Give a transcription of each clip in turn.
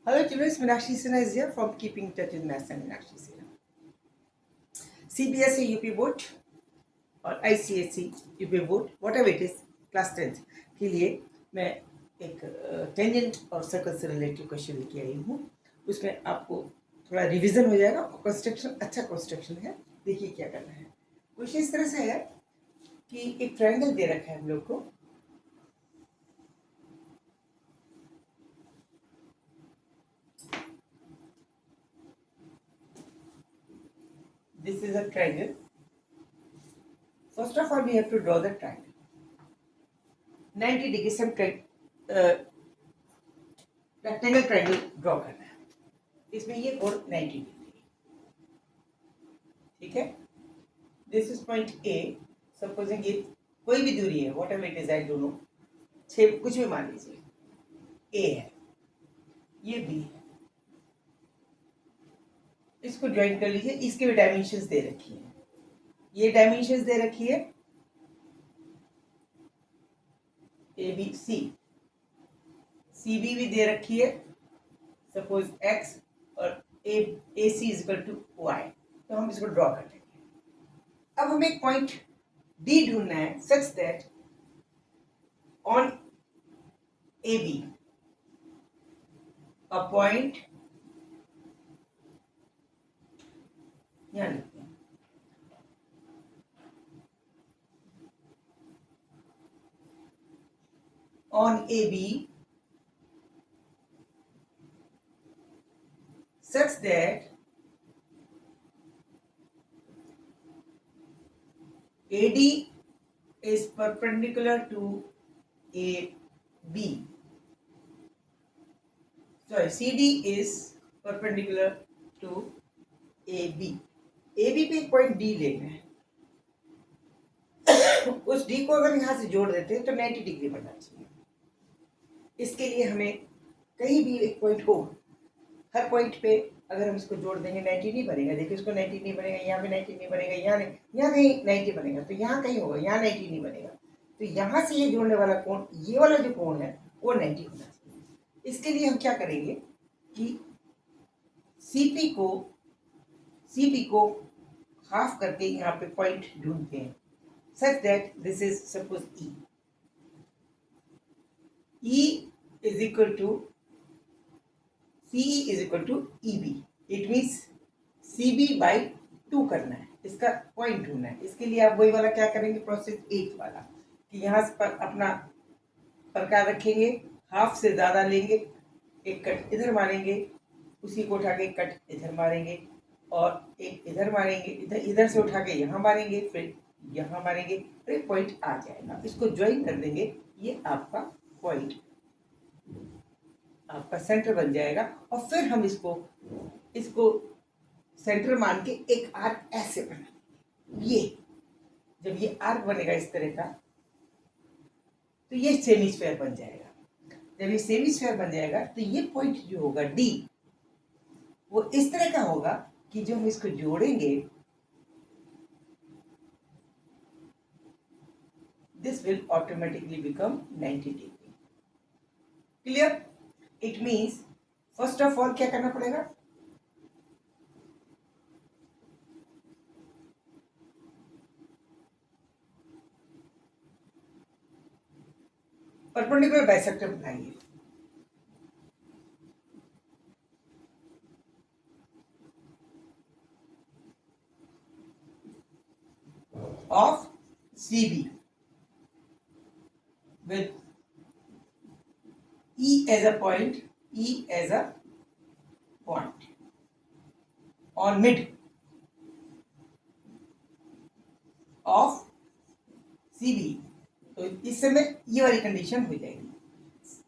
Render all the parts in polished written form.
Hello children, Meenakshi Sinha is here from Keeping Touch with Maths and Meenakshi Sinha. CBSE UP board और ICSE UP board whatever it is class 10 के लिए मैं एक tangent और circle से related question लेके आई हूँ। उसमें आपको थोड़ा रिवीजन हो जाएगा और कंस्ट्रक्शन अच्छा कंस्ट्रक्शन है। देखिए क्या करना है। क्वेश्चन इस तरह से है कि एक ट्रायंगल दे रखा है हम लोग को। This is a triangle. First of all, we have to draw the triangle. 90 degree से हम रेक्टेंगल ट्रायंगल ड्रॉ करना है। इसमें ये कोण 90 डिग्री, ठीक है। This is point A. Supposing ये कोई भी दूरी है, what ever it is, I don't know, 6 कुछ भी मान लीजिए। ए है, ये बी है। इसको ज्वाइन कर लीजिए। इसके भी डायमेंशंस दे रखी है, ये डायमेंशंस दे रखी है ए बी सी, सी बी भी दे रखी है, सपोज एक्स, और ए सी इज इक्वल टू वाई। तो हम इसको ड्रॉ कर लेंगे। अब हमें एक पॉइंट डी ढूंढना है such that on A be a point, यहां लिखते हैं, on AB such that AD is perpendicular to AB. Sorry, CD is perpendicular to AB. AB पे एक पॉइंट D लेना है। उस D को अगर यहाँ से जोड़ देते हैं तो 90 डिग्री बनना चाहिए। इसके लिए हमें कहीं भी एक पॉइंट हो, हर पॉइंट पे अगर हम इसको जोड़ देंगे 90 नहीं बनेगा। देखिए इसको 90 नहीं बनेगा, यहाँ पे 90 नहीं बनेगा, यहाँ नहीं, यहाँ कहीं 90 बनेगा, तो यहाँ कहीं होगा, यहाँ 90 नहीं बनेगा। तो यहाँ से ये जोड़ने वाला कोण, ये वाला जो कोण है वो 90 होना चाहिए। इसके लिए हम क्या करेंगे कि सीपी को हाफ करके यहाँ पे पॉइंट ढूंढते हैं such that this is suppose E is equal to CE is equal to EB. It means CB by 2 करना है, इसका पॉइंट ढूंढना है। इसके लिए आप वही वाला क्या करेंगे, प्रोसेस 8 वाला, कि यहाँ पर अपना प्रकार रखेंगे, हाफ से ज़्यादा लेंगे, एक कट इधर मारेंगे, उसी को उठा के एक कट इधर मारेंगे, और एक इधर मारेंगे, इधर से उठा के यहाँ मारेंगे, फिर यहाँ मारेंगे, फिर एक पॉइंट आ जाएगा। इसको ज्वाइन कर देंगे, ये आपका पॉइंट, आपका सेंटर बन जाएगा। और फिर हम इसको सेंटर मान के एक आर्क ऐसे बना, ये जब ये आर्क बनेगा इस तरह का, तो ये सेमीस्फेयर बन जाएगा। जब ये सेमीस्फेयर बन जाएगा तो ये पॉइंट जो होगा डी, वो इस तरह का होगा कि जो हम इसको जोड़ेंगे, this will automatically become 90 degree. Clear? It means first of all क्या करना पड़ेगा, परपेंडिकुलर बाइसेक्टर बनाएंगे। Of CB with E as a point, on mid of CB। तो इस समय ये वाली कंडीशन हो जाएगी,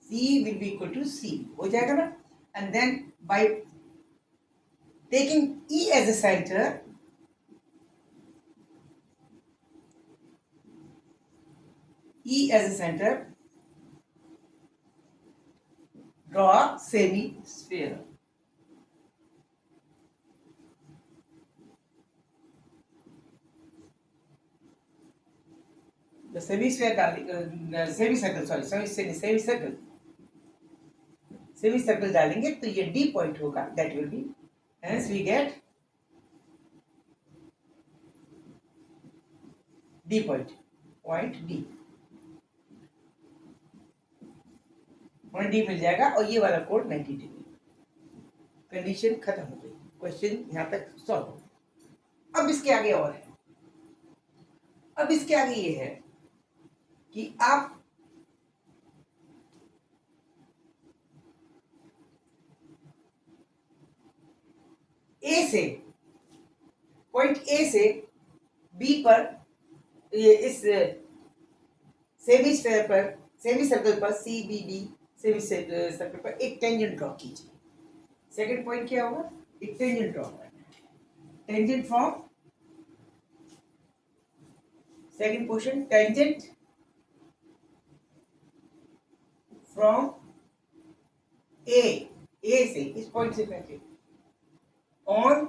C will be equal to C हो जाएगा ना। And then by taking E as a center, draw semi-sphere। semicircle semicircle डालेंगे तो ये डी पॉइंट होगा, that will be, hence we get D point, point D, point D मिल जाएगा और ये वाला कोण 90 डिग्री। कंडीशन खत्म हो गई, क्वेश्चन यहां तक सॉल्व हो गया। अब इसके आगे और है, अब इसके आगे ये है कि आप ए से, पॉइंट ए से बी पर, ये इस सेमी स्फीयर पर, सेमी सर्कल पर, C B D semicircle पर एक टेंजेंट ड्रॉ कीजिए। सेकंड पॉइंट क्या होगा, एक टेंजेंट ड्रॉ करना, tangent from, second portion, tangent from A से, इस पॉइंट से पहले, on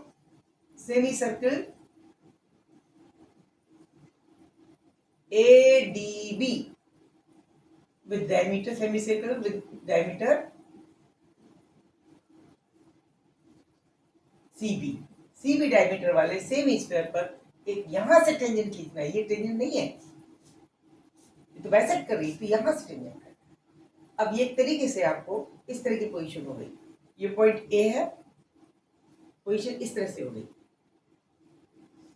semicircle ADB with diameter, semicircle with diameter CB diameter वाले सेमी स्फीयर पर एक यहां से टेंजेंट खींचना है। ये टेंजेंट नहीं है, ये तो बाइसेक्ट कर रही है, तो यहां से टेंजेंट करना है। अब ये एक तरीके से आपको इस तरह की पोजीशन हो गई, ये पॉइंट ए है, पोजीशन इस तरह से हो गई,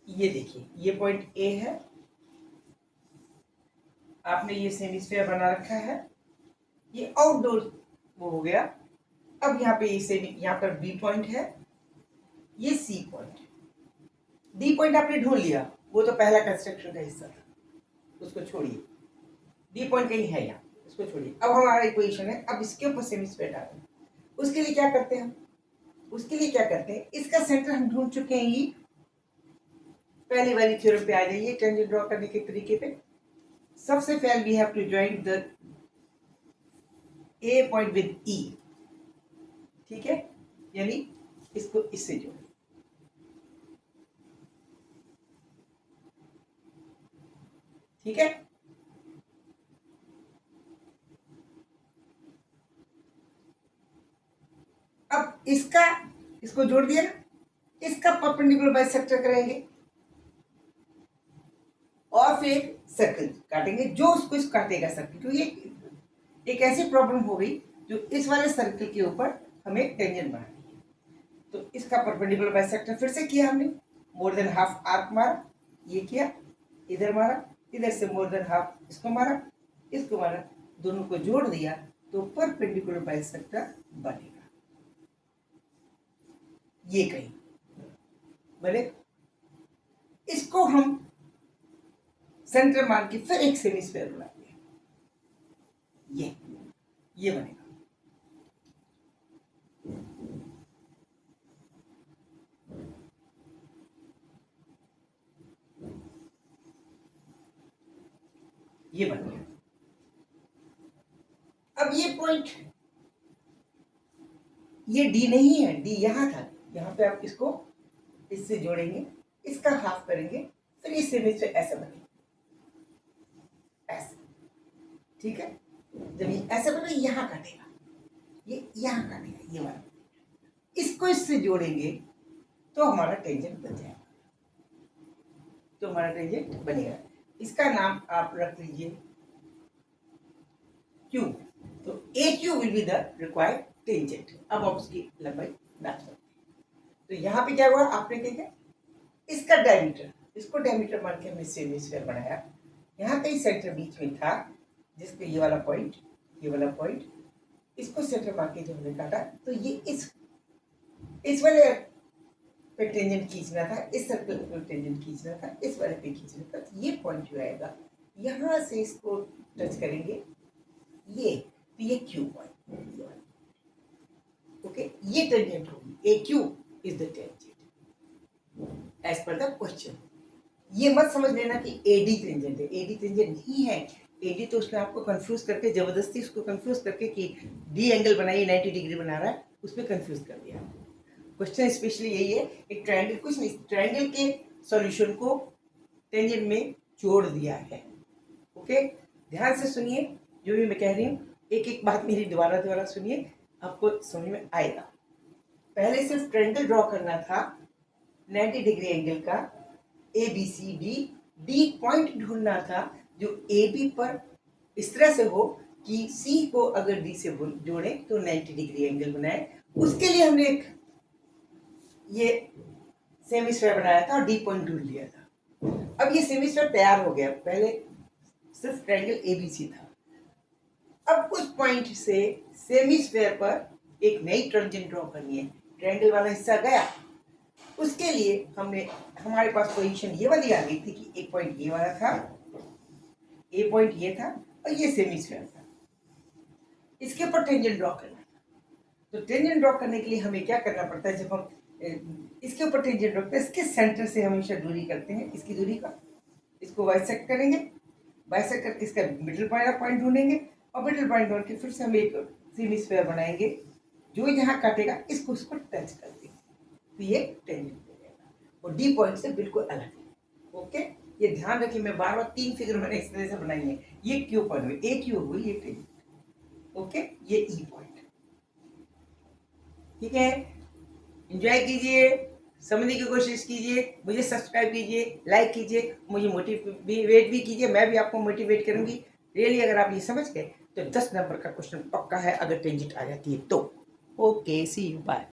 ये देखिए ये पॉइंट ए है, आपने ये सेमी स्फीयर बना रखा है, ये आउटडोर वो हो गया। अब यहाँ पे ये सेमी, यहाँ पर बी पॉइंट है, ये सी पॉइंट, डी पॉइंट आपने ढूंढ लिया, वो तो पहला कंस्ट्रक्शन का हिस्सा था, उसको छोड़िए। डी पॉइंट कहीं है यहाँ, उसको छोड़िए। अब हमारा इक्वेशन है, अब इसके ऊपर सेमी स्फीयर डालेंगे। उसके लिए क्या करते हैं हम, उसके लिए क्या करते हैं, इसका सेंटर हम ढूंढ चुके हैं, ये पहली वाली थ्योरम पे आ जाइए टेंजेंट ड्रॉ करने के तरीके पे। सबसे पहले we have to join the A point with E, ठीक है, यानी इसको इससे जोड़ें, ठीक है। अब इसका, इसको जोड़ दिया ना, इसका परपेंडिकुलर बाइसेक्टर करेंगे और फिर सर्कल काटेंगे, जो उसको इस काटेगा सर्कल, क्योंकि एक ऐसी प्रॉब्लम हो गई जो इस वाले सर्कल के ऊपर हमें टेंजेंट बनानी है। तो इसका परपेंडिकुलर बाइसेक्टर फिर से किया हमने, मोर देन हाफ आर्क मारा, ये किया, इधर मारा, इधर से मोर देन हाफ इसको मारा, इसको मारा, दोनों को जोड़ दिया तो परपेंडिकुलर बाइसेक्टर बनेगा। ये कहीं बने, इसको हम सेंटर मान के फिर एक सेमी स्फीयर बनाएंगे, ये बनेगा। ये बन गया। अब ये पॉइंट, ये डी नहीं है, डी यहां था, यहां पे आप इसको इससे जोड़ेंगे, इसका हाफ करेंगे, फिर इस इमेज से ऐसा बनेगा, ऐसे, ठीक है। जब ये ऐसा बने, यहां काटेगा, ये यहां काटेगा, ये वाला, इसको इससे जोड़ेंगे तो हमारा टेंजेंट बन जाएगा, तो हमारा टेंजेंट बनेगा। इसका नाम आप रख लीजिए क्यू, तो A Q will be the required tangent. अब आप उसकी लंबाई नाप सकते हैं। तो यहाँ पे क्या हुआ, आपने क्या किया, इसका डायमीटर, इसको डायमीटर मान के हमने सेमी स्फीयर बनाया, यहाँ पे सेंटर बीच में था, जिसको ये वाला पॉइंट, ये वाला पॉइंट, इसको सेंटर मान के जो हमने काटा, तो ये इस वाले पे टेंजेंट खींचना था, इस सर्कल पे टेंजेंट खींचना था, इस वाले पे खींचना था, तो ये पॉइंट जो आएगा, यहाँ से इसको टच करेंगे, तो ये क्यू पॉइंट, ओके, ये टेंजेंट होगी, A Q is the tangent as per the question. ये मत समझ लेना कि एडी टेंजेंट है, एडी टेंजेंट नहीं है। एडी तो उसने आपको कंफ्यूज करके, जबरदस्ती उसको कंफ्यूज करके कि डी एंगल बनाइए 90 डिग्री बना रहा है, उसमें कंफ्यूज कर दिया। क्वेश्चन स्पेशली यही है, एक ट्रायंगल, कुछ नहीं, ट्रायंगल के सॉल्यूशन को टेंजेंट में जोड़ दिया है, ओके। ध्यान से सुनिए जो भी मैं कह रही हूँ, एक एक बात मेरी दोबारा सुनिए, आपको समझ में आएगा। पहले सिर्फ ट्रायंगल ड्रॉ करना था 90 डिग्री एंगल का, A B C D, D point ढूंढना था जो ए बी पर इस तरह से हो कि सी को अगर डी से जोड़े तो 90 डिग्री एंगल बनाए। उसके लिए हमने एक ये सेमी स्क्वायर बनाया था और डी पॉइंट ढूंढ लिया था। अब ये सेमी स्क्वायर तैयार हो गया, पहले सिर्फ ट्रायंगल एबीसी था। अब उस पॉइंट से सेमी स्क्वायर पर एक नई टेंजेंट ड्रॉ करनी है। ट्रायंगल वाला हिस्सा गया, उसके लिए हमारे पास पोजीशन ये वाली आ गई थी कि एक पॉइंट ये वाला था, ए पॉइंट ये था और ये सेमी स्क्वायर था, इसके ऊपर टेंजेंट ड्रॉ करना था। तो टेंजेंट ड्रॉ करने के लिए हमें क्या करना पड़ता है, जब हम इसके ऊपर टेंजेंट ड्रॉ करते हैं, इसके सेंटर से हमेशा दूरी करते हैं, इसकी दूरी का, इसको बाइसेक्ट करेंगे, बाइसेक्ट करके इसका मिडिल पॉइंट ढूंढेंगे और मिडिल पॉइंट ढूंढ के फिर से हम एक सेमी स्क्वायर बनाएंगे, जो जहाँ काटेगा इसको उसको टच कर देंगे, तो ये टेंजेंट हो जाएगा और डी पॉइंट से बिल्कुल अलग है। ओके, ये ध्यान रखिए, मैं बार बार 3 फिगर मैंने इस तरह से बनाई है। ये क्यू पॉइंट हुई, ए क्यू हुई, ये टेंजेंट। ओके, ये ई पॉइंट। ठीक है, एंजॉय कीजिए, समझने की कोशिश कीजिए, मुझे सब्सक्राइब कीजिए, लाइक कीजिए, मुझे मोटिवेट भी कीजिए, मैं भी आपको मोटिवेट करूंगी। रियली अगर आप ये समझ गए तो 10 नंबर का क्वेश्चन पक्का है, अगर टेंजेंट आ जाती है तो। Okay, see you, bye.